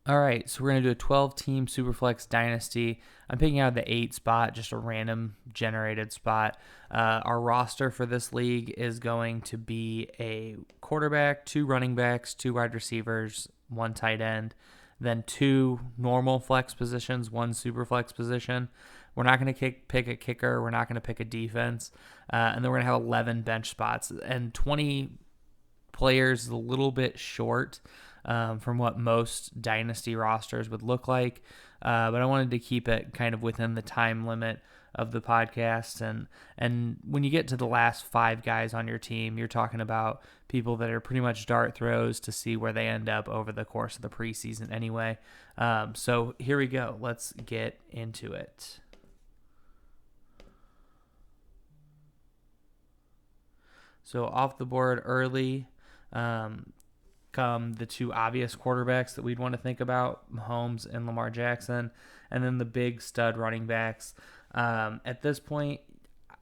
All right, so we're going to do a 12-team Superflex Dynasty. I'm picking out the 8 spot, just a random generated spot. Our roster for this league is going to be a quarterback, 2 running backs, 2 wide receivers, 1 tight end, then 2 normal flex positions, 1 Superflex position. We're not going to pick a kicker. We're not going to pick a defense. And then we're going to have 11 bench spots. And 20 players is a little bit short from what most dynasty rosters would look like. But I wanted to keep it kind of within the time limit of the podcast. And when you get to the last 5 guys on your team, you're talking about people that are pretty much dart throws to see where they end up over the course of the preseason anyway. So here we go. Let's get into it. So off the board early, come the 2 obvious quarterbacks that we'd want to think about, Mahomes and Lamar Jackson, and then the big stud running backs. At this point,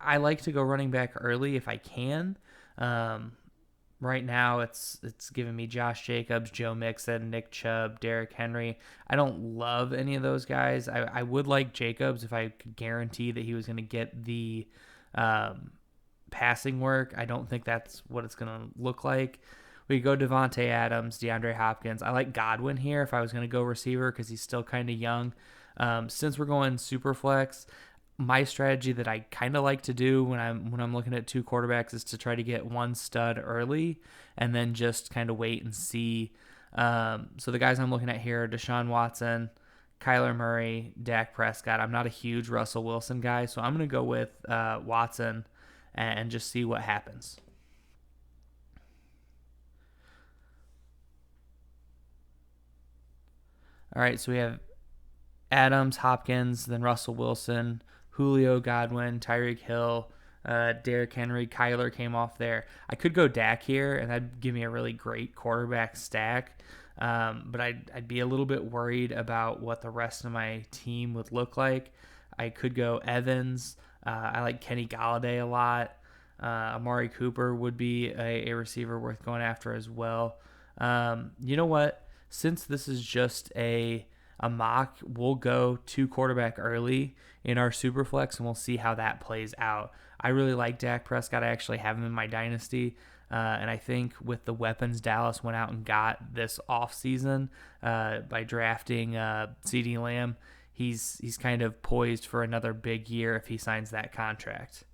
I like to go running back early if I can. Right now, it's giving me Josh Jacobs, Joe Mixon, Nick Chubb, Derrick Henry. I don't love any of those guys. I would like Jacobs if I could guarantee that he was going to get the passing work. I don't think that's what it's going to look like. We go Devontae Adams, DeAndre Hopkins. I like Godwin here if I was going to go receiver because he's still kind of young. Since we're going super flex, my strategy that I kind of like to do when I'm looking at 2 quarterbacks is to try to get 1 stud early and then just kind of wait and see. So the guys I'm looking at here are Deshaun Watson, Kyler Murray, Dak Prescott. I'm not a huge Russell Wilson guy, so I'm going to go with Watson and just see what happens. All right, so we have Adams, Hopkins, then Russell Wilson, Julio, Godwin, Tyreek Hill, Derrick Henry, Kyler came off there. I could go Dak here, and that'd give me a really great quarterback stack. But I'd be a little bit worried about what the rest of my team would look like. I could go Evans. I like Kenny Galladay a lot. Amari Cooper would be a receiver worth going after as well. You know what? Since this is just a mock, we'll go 2 quarterback early in our super flex, and we'll see how that plays out. I really like Dak Prescott. I actually have him in my dynasty. And I think with the weapons Dallas went out and got this offseason by drafting CeeDee Lamb, he's kind of poised for another big year if he signs that contract.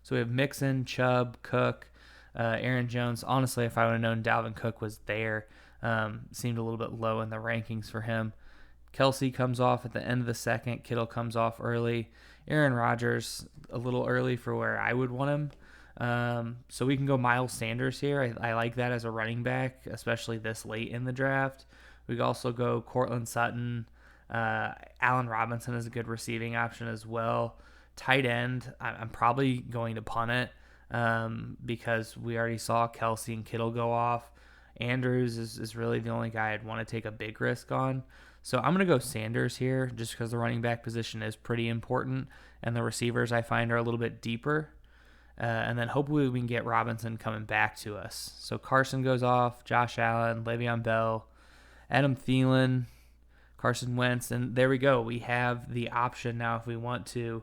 So we have Mixon, Chubb, Cook, Aaron Jones. Honestly, if I would have known Dalvin Cook was there, seemed a little bit low in the rankings for him. Kelsey comes off at the end of the second. Kittle comes off early. Aaron Rodgers a little early for where I would want him. So we can go Miles Sanders here. I like that as a running back, especially this late in the draft. We can also go Cortland Sutton. Allen Robinson is a good receiving option as well. Tight end, I'm probably going to punt it because we already saw Kelsey and Kittle go off. Andrews is really the only guy I'd want to take a big risk on. So I'm going to go Sanders here just because the running back position is pretty important and the receivers I find are a little bit deeper. And then hopefully we can get Robinson coming back to us. So Carson goes off, Josh Allen, Le'Veon Bell, Adam Thielen, Carson Wentz, and there we go. We have the option now if we want to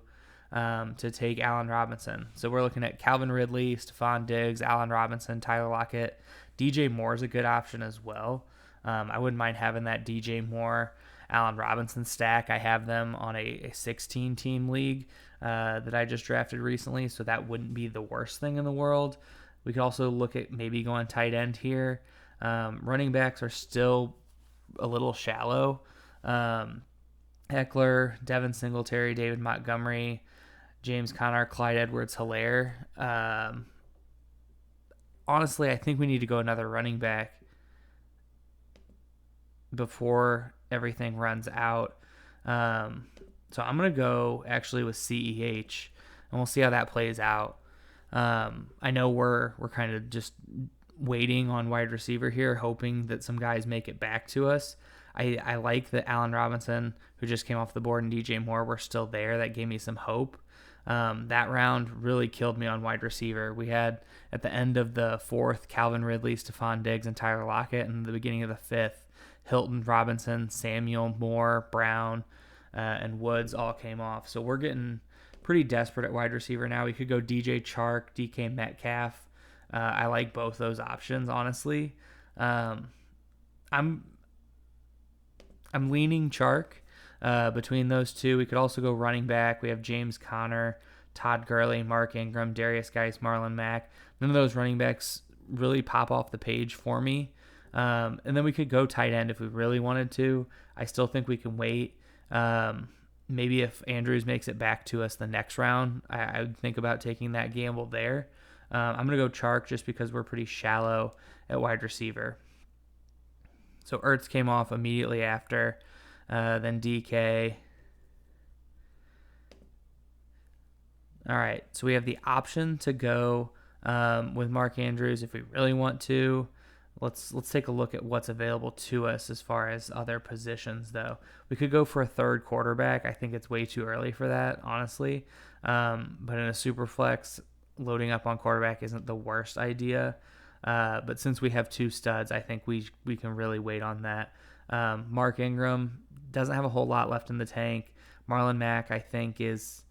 take Allen Robinson. So we're looking at Calvin Ridley, Stephon Diggs, Allen Robinson, Tyler Lockett. DJ Moore is a good option as well. I wouldn't mind having that DJ Moore, Allen Robinson stack. I have them on a 16-team league that I just drafted recently, so that wouldn't be the worst thing in the world. We could also look at maybe going tight end here. Running backs are still a little shallow. Eckler, Devin Singletary, David Montgomery, James Conner, Clyde Edwards-Helaire. Honestly, I think we need to go another running back before everything runs out. So I'm going to go actually with CEH, and we'll see how that plays out. I know we're kind of just waiting on wide receiver here, hoping that some guys make it back to us. I like that Allen Robinson, who just came off the board, and DJ Moore were still there. That gave me some hope. That round really killed me on wide receiver. We had at the end of the fourth Calvin Ridley, Stephon Diggs, and Tyler Lockett, and the beginning of the fifth Hilton, Robinson, Samuel, Moore, Brown, and Woods all came off. So we're getting pretty desperate at wide receiver now. We could go DJ Chark, DK Metcalf. I like both those options, honestly. I'm leaning Chark between those two. We could also go running back. We have James Conner, Todd Gurley, Mark Ingram, Darius Geis, Marlon Mack. None of those running backs really pop off the page for me. And then we could go tight end if we really wanted to. I still think we can wait. Maybe if Andrews makes it back to us the next round, I would think about taking that gamble there. I'm going to go Chark just because we're pretty shallow at wide receiver. So Ertz came off immediately after, then DK. All right, so we have the option to go with Mark Andrews if we really want to. Let's take a look at what's available to us as far as other positions, though. We could go for a third quarterback. I think it's way too early for that, honestly. But in a super flex, loading up on quarterback isn't the worst idea. But since we have two studs, I think we can really wait on that. Mark Ingram doesn't have a whole lot left in the tank. Marlon Mack, I think, is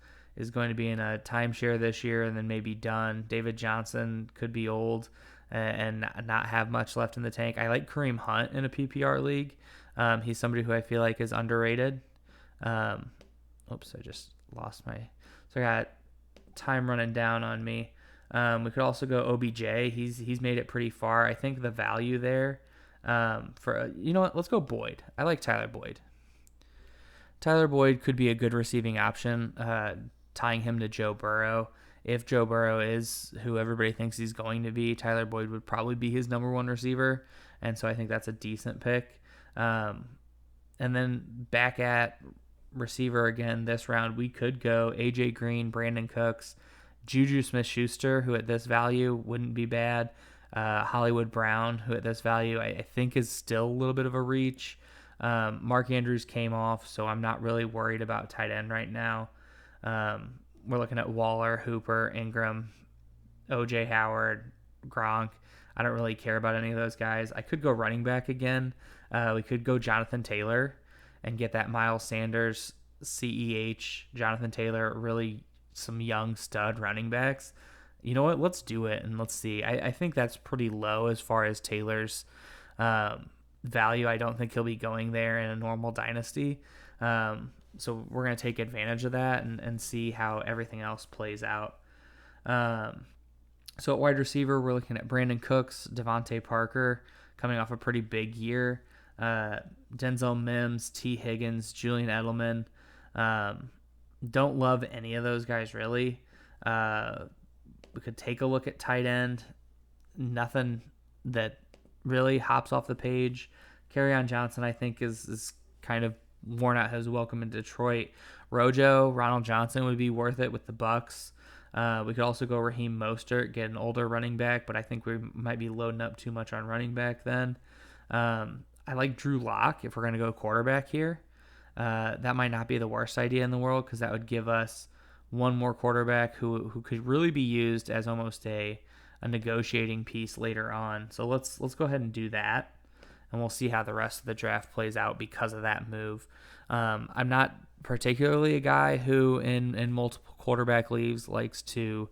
going to be in a timeshare this year and then maybe done. David Johnson could be old and not have much left in the tank. I like Kareem Hunt in a PPR league. He's somebody who I feel like is underrated. Oops, I just lost my... So I got time running down on me. We could also go OBJ. He's made it pretty far. I think the value there you know what? Let's go Boyd. I like Tyler Boyd. Tyler Boyd could be a good receiving option, tying him to Joe Burrow. If Joe Burrow is who everybody thinks he's going to be, Tyler Boyd would probably be his number one receiver, and so I think that's a decent pick. And then back at receiver again this round, we could go AJ Green, Brandon Cooks, Juju Smith-Schuster, who at this value wouldn't be bad. Hollywood Brown, who at this value I think is still a little bit of a reach. Mark Andrews came off, so I'm not really worried about tight end right now. We're looking at Waller, Hooper, Ingram, OJ Howard, Gronk. I don't really care about any of those guys. I could go running back again. We could go Jonathan Taylor and get that Miles Sanders, CEH, Jonathan Taylor, really some young stud running backs. You know what? Let's do it and let's see. I think that's pretty low as far as Taylor's value. I don't think he'll be going there in a normal dynasty. So we're going to take advantage of that and see how everything else plays out. So at wide receiver, we're looking at Brandon Cooks, Devontae Parker, coming off a pretty big year. Denzel Mims, T. Higgins, Julian Edelman. Don't love any of those guys, really. We could take a look at tight end. Nothing that really hops off the page. Kerryon Johnson, I think, is kind of worn out his welcome in Detroit. Rojo, Ronald Johnson would be worth it with the Bucks. We could also go Raheem Mostert, get an older running back, but I think we might be loading up too much on running back then. I like Drew Lock if we're going to go quarterback here. That might not be the worst idea in the world because that would give us one more quarterback who could really be used as almost a negotiating piece later on. So let's go ahead and do that, and we'll see how the rest of the draft plays out because of that move. I'm not particularly a guy who in multiple quarterback leagues likes to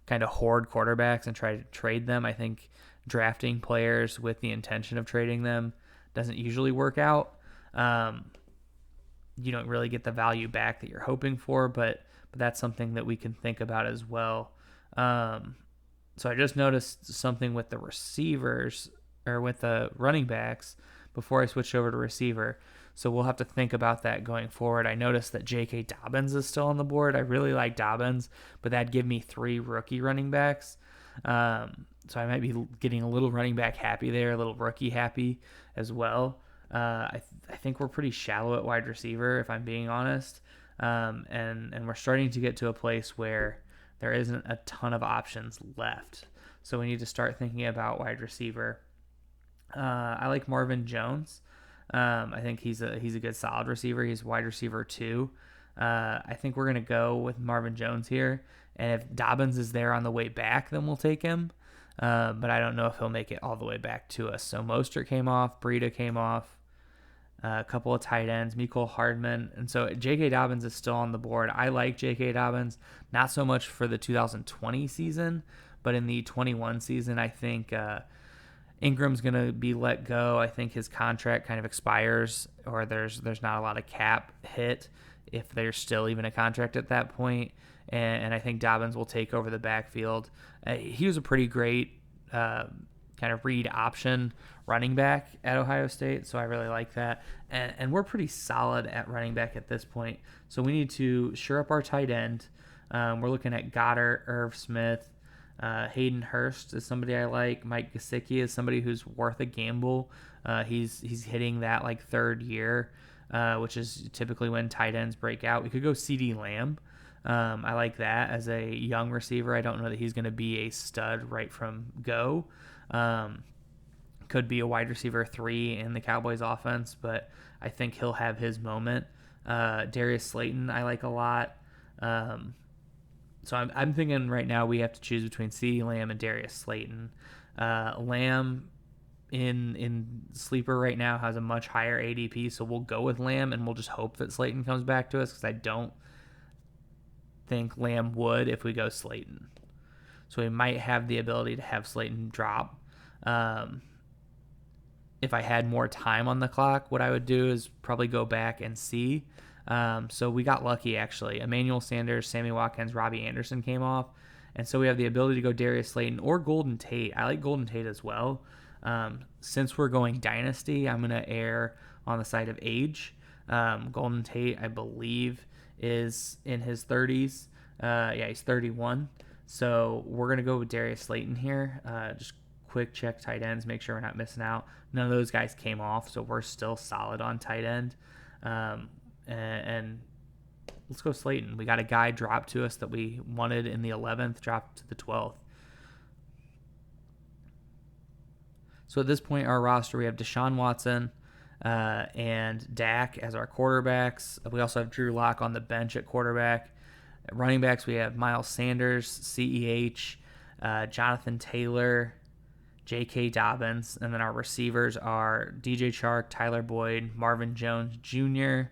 kind of hoard quarterbacks and try to trade them. I think drafting players with the intention of trading them doesn't usually work out. You don't really get the value back that you're hoping for, but that's something that we can think about as well. So I just noticed something with the receivers or with the running backs before I switched over to receiver. So we'll have to think about that going forward. I noticed that J.K. Dobbins is still on the board. I really like Dobbins, but that'd give me 3 rookie running backs. So I might be getting a little running back happy there, a little rookie happy as well. I think we're pretty shallow at wide receiver, if I'm being honest. And we're starting to get to a place where there isn't a ton of options left. So we need to start thinking about wide receiver. I like Marvin Jones. I think he's a good solid receiver. He's wide receiver 2. I think we're going to go with Marvin Jones here. And if Dobbins is there on the way back, then we'll take him. But I don't know if he'll make it all the way back to us. So Mostert came off, Breida came off, a couple of tight ends, Mecole Hardman. And so J.K. Dobbins is still on the board. I like J.K. Dobbins, not so much for the 2020 season, but in the 21 season, I think Ingram's going to be let go. I think his contract kind of expires, or there's not a lot of cap hit if there's still even a contract at that point. And I think Dobbins will take over the backfield. He was a pretty great kind of read option running back at Ohio State, so I really like that. And we're pretty solid at running back at this point, so we need to shore up our tight end. We're looking at Goddard, Irv Smith, Hayden Hurst is somebody I like. Mike Gesicki is somebody who's worth a gamble. He's hitting that like third year, which is typically when tight ends break out. We could go CeeDee Lamb. I like that as a young receiver. I don't know that he's going to be a stud right from go. Could be a wide receiver 3 in the Cowboys offense, but I think he'll have his moment. Darius Slayton I like a lot. So I'm thinking right now we have to choose between CeeDee Lamb and Darius Slayton. Lamb in sleeper right now has a much higher ADP, so we'll go with Lamb and we'll just hope that Slayton comes back to us, because I don't think Lamb would if we go Slayton. So we might have the ability to have Slayton drop. If I had more time on the clock, what I would do is probably go back and see. So we got lucky, actually. Emmanuel Sanders, Sammy Watkins, Robbie Anderson came off. And so we have the ability to go Darius Slayton or Golden Tate. I like Golden Tate as well. Since we're going Dynasty, I'm going to err on the side of age. Golden Tate, I believe, is in his 30s. He's 31. So we're going to go with Darius Slayton here. Just quick check tight ends, make sure we're not missing out. None of those guys came off, so we're still solid on tight end. And let's go Slayton. We got a guy drop to us that we wanted in the 11th, dropped to the 12th. So at this point, our roster, we have Deshaun Watson and Dak as our quarterbacks. We also have Drew Lock on the bench at quarterback. At running backs, we have Miles Sanders, CEH, Jonathan Taylor, J.K. Dobbins. And then our receivers are DJ Chark, Tyler Boyd, Marvin Jones Jr.,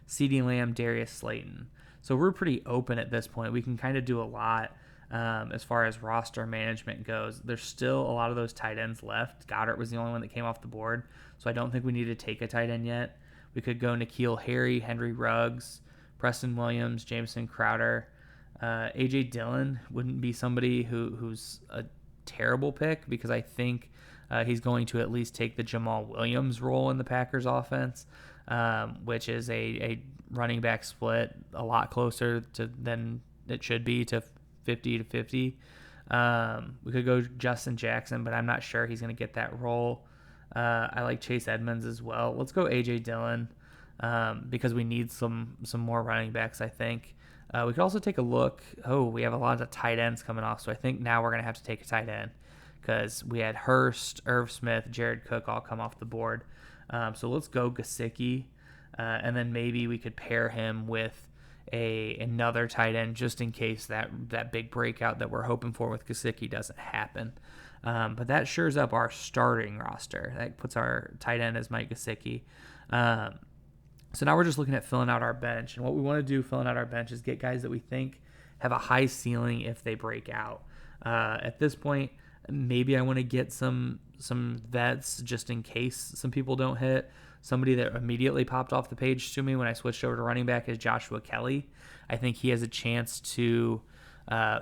CeeDee Lamb, Darius Slayton. So we're pretty open at this point. We can kind of do a lot as far as roster management goes. There's still a lot of those tight ends left. Goddard was the only one that came off the board, so I don't think we need to take a tight end yet. We could go N'Keal Harry, Henry Ruggs, Preston Williams, Jameson Crowder. A.J. Dillon wouldn't be somebody who's a terrible pick, because I think he's going to at least take the Jamal Williams role in the Packers offense, which is a running back split a lot closer to than it should be, to 50-50. We could go Justin Jackson, but I'm not sure he's going to get that role. I like Chase Edmonds as well. Let's go A.J. Dillon because we need some more running backs, I think. We could also take a look. We have a lot of tight ends coming off, so I think now we're going to have to take a tight end, because we had Hurst, Irv Smith, Jared Cook all come off the board. So let's go Gesicki, and then maybe we could pair him with another tight end just in case that big breakout that we're hoping for with Gesicki doesn't happen. But that shores up our starting roster. That puts our tight end as Mike Gesicki. So now we're just looking at filling out our bench. And what we want to do filling out our bench is get guys that we think have a high ceiling if they break out. At this point, maybe I want to get some vets just in case some people don't hit. Somebody that immediately popped off the page to me when I switched over to running back is Joshua Kelly. I think he has a chance to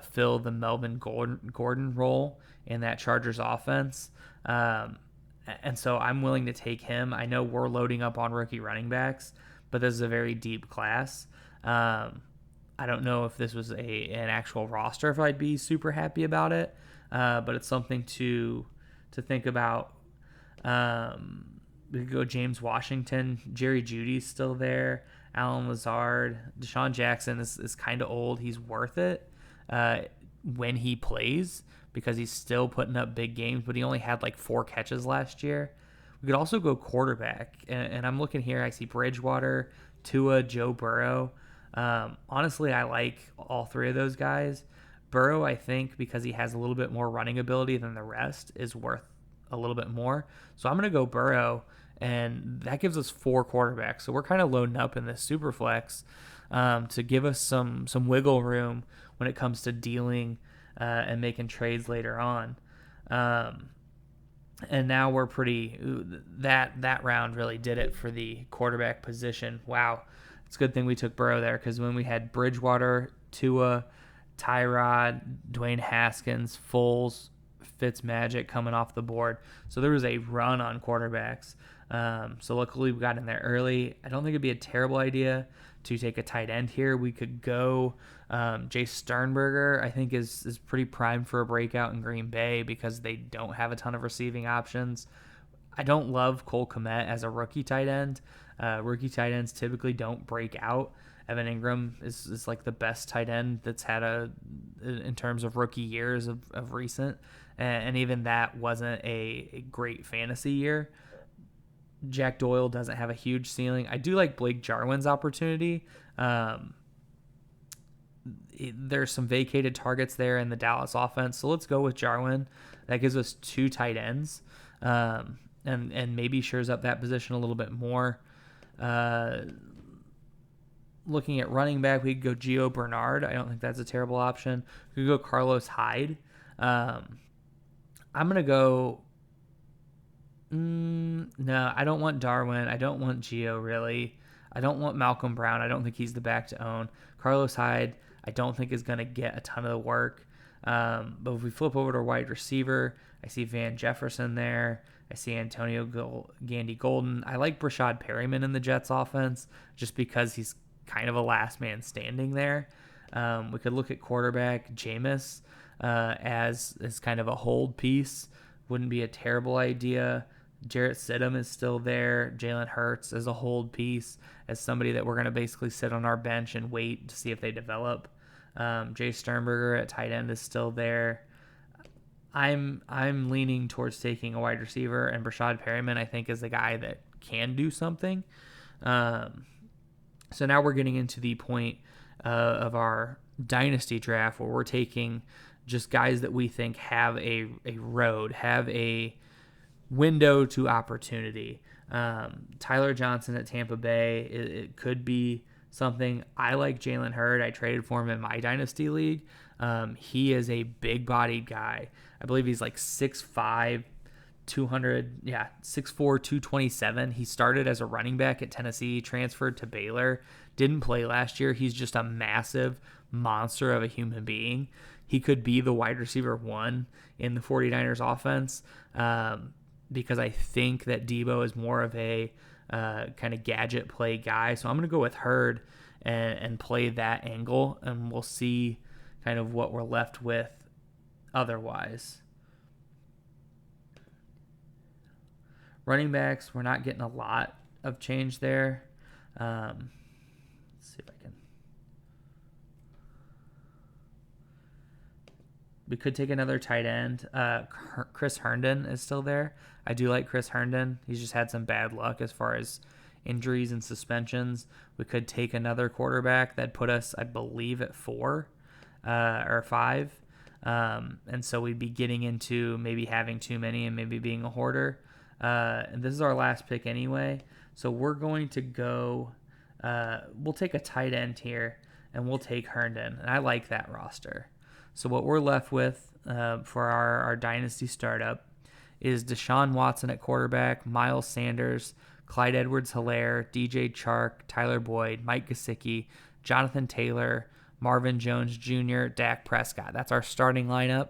fill the Melvin Gordon role in that Chargers offense. And so I'm willing to take him. I know we're loading up on rookie running backs, but this is a very deep class. I don't know if this was an actual roster, if I'd be super happy about it, but it's something to think about. We could go James Washington. Jerry Jeudy's still there. Alan Lazard. Deshaun Jackson is kind of old. He's worth it when he plays, because he's still putting up big games, but he only had like 4 catches last year. We could also go quarterback, and I'm looking here. I see Bridgewater, Tua, Joe Burrow. Honestly, I like all three of those guys. Burrow, I think, because he has a little bit more running ability than the rest, is worth a little bit more. So I'm going to go Burrow, and that gives us 4 quarterbacks. So we're kind of loading up in this super flex to give us some wiggle room when it comes to dealing and making trades later on. And now we're pretty that round really did it for the quarterback position. Wow, it's a good thing we took Burrow there, because when we had Bridgewater, Tua, Tyrod, Dwayne Haskins, Foles, Fitzmagic coming off the board, so there was a run on quarterbacks. So luckily we got in there early. I don't think it'd be a terrible idea to take a tight end here. We could go Jay Sternberger. I think is pretty primed for a breakout in Green Bay because they don't have a ton of receiving options. I don't love Cole Kmet as a rookie tight end. Rookie tight ends typically don't break out. Evan Ingram is like the best tight end that's had in terms of rookie years of recent, and even that wasn't a great fantasy year. Jack Doyle doesn't have a huge ceiling. I do like Blake Jarwin's opportunity. There's some vacated targets there in the Dallas offense, so let's go with Jarwin. That gives us 2 tight ends, and maybe shores up that position a little bit more. Looking at running back, we could go Gio Bernard. I don't think that's a terrible option. We could go Carlos Hyde. I'm going to go... no, I don't want Darwin. I don't want Gio, really. I don't want Malcolm Brown. I don't think he's the back to own. Carlos Hyde, I don't think is going to get a ton of the work. But if we flip over to wide receiver, I see Van Jefferson there. I see Antonio Gandy Golden. I like Brashad Perryman in the Jets offense just because he's kind of a last man standing there. We could look at quarterback Jameis as kind of a hold piece. Wouldn't be a terrible idea. Jarrett Stidham is still there. Jalen Hurts as a hold piece, as somebody that we're going to basically sit on our bench and wait to see if they develop. Jay Sternberger at tight end is still there. I'm leaning towards taking a wide receiver, and Brashad Perryman I think is the guy that can do something. So now we're getting into the point of our Dynasty draft where we're taking just guys that we think have a window to opportunity. Tyler Johnson at Tampa Bay, it could be something. I like Jalen Hurd. I traded for him in my Dynasty league. He is a big-bodied guy. I believe he's like 6'5", 6'4", 227. He started as a running back at Tennessee, transferred to Baylor, didn't play last year. He's just a massive monster of a human being. He could be the wide receiver 1 in the 49ers offense because I think that Debo is more of a kind of gadget play guy. So I'm going to go with Hurd and play that angle, and we'll see kind of what we're left with otherwise. Running backs, we're not getting a lot of change there. Let's see if I can. We could take another tight end. Chris Herndon is still there. I do like Chris Herndon. He's just had some bad luck as far as injuries and suspensions. We could take another quarterback. That'd put us, I believe, at 4 or 5. And so we'd be getting into maybe having too many and maybe being a hoarder. And this is our last pick anyway. So we're going to go, we'll take a tight end here, and we'll take Herndon. And I like that roster. So what we're left with for our Dynasty startup is Deshaun Watson at quarterback, Miles Sanders, Clyde Edwards-Helaire, DJ Chark, Tyler Boyd, Mike Gesicki, Jonathan Taylor, Marvin Jones Jr., Dak Prescott. That's our starting lineup.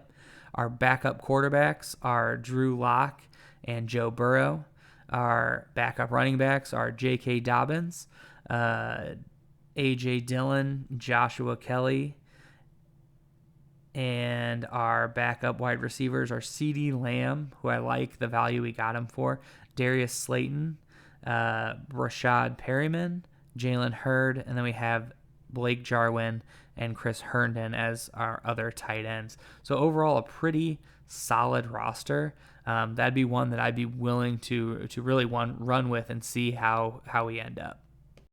Our backup quarterbacks are Drew Lock and Joe Burrow. Our backup running backs are J.K. Dobbins, A.J. Dillon, Joshua Kelly, and our backup wide receivers are CeeDee Lamb, who I like the value we got him for, Darius Slayton, Brashad Perryman, Jalen Hurd, and then we have Blake Jarwin and Chris Herndon as our other tight ends. So overall, a pretty solid roster. That'd be one that I'd be willing to really run with and see how we end up.